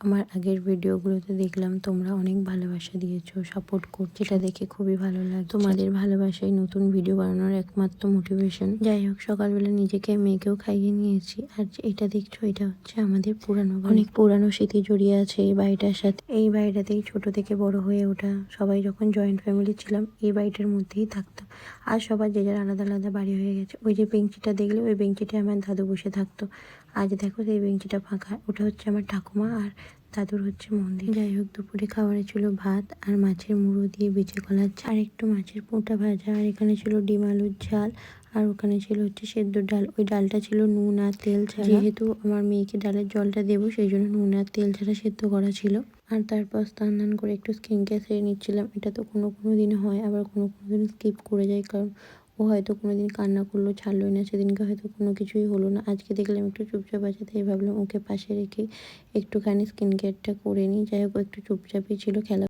আমার আগের ভিডিওগুলোতে দেখলাম তোমরা অনেক ভালোবাসা দিয়েছো, সাপোর্ট করছো, যেটা দেখে খুবই ভালো লাগে। তোমাদের ভালোবাসাই নতুন ভিডিও বানানোর একমাত্র মোটিভেশন। যাই হোক, সকালবেলা নিজেকে মেয়েকেও খাইয়ে নিয়েছি। আর এটা দেখছো, এটা হচ্ছে আমাদের পুরানো বাড়ি। অনেক পুরানো স্মৃতি জড়িয়ে আছে এই বাড়িটার সাথে। এই বাড়িটাতেই ছোট থেকে বড় হয়ে ওঠা। সবাই যখন জয়েন্ট ফ্যামিলি ছিলাম এই বাড়িটার মধ্যেই থাকতাম। আর সবার যে যার আলাদা আলাদা বাড়ি হয়ে গেছে। ওই যে বেঞ্চিটা দেখলে, ওই বেঞ্চিটায় আমার দাদু বসে থাকতো। আজ দেখো সেই বেঞ্চিটা ফাঁকা। ওটা হচ্ছে আমার ঠাকুমা আর দাদুর হচ্ছে মন্দির। যাই হোক, দুপুরে খাবারে ছিল ভাত আর মাছের মুড়ো দিয়ে বেঁচে কলার ঝাল, আর একটু মাছের পোঁটা ভাজা, আর এখানে ছিল ডিম আলুর ঝাল, আর ওখানে ছিল হচ্ছে সেদ্ধ ডাল। ওই ডালটা ছিল নুন আর তেল ছাড়া। যেহেতু আমার মেয়েকে ডালের জলটা দেবো, সেই জন্য নুন আর তেল ছাড়া সেদ্ধ করা ছিল। আর তারপর স্নান করে একটু স্কিন কেয়ার সেরে নিচ্ছিলাম। এটা তো কোনো দিন হয়, আবার কোনো দিন স্কিপ করে যায়, কারণ ও হয়তো কোনো দিন কান্না করলো, ছাড়লোই না। সেদিনকে হয়তো কোনো কিছুই হলো না। আজকে দেখলাম একটু চুপচাপ আছে, তাই ভাবলাম ওকে পাশে রেখে একটুখানি স্কিন কেয়ারটা করে নিই। যাই হোক, একটু চুপচাপই ছিল, খেলা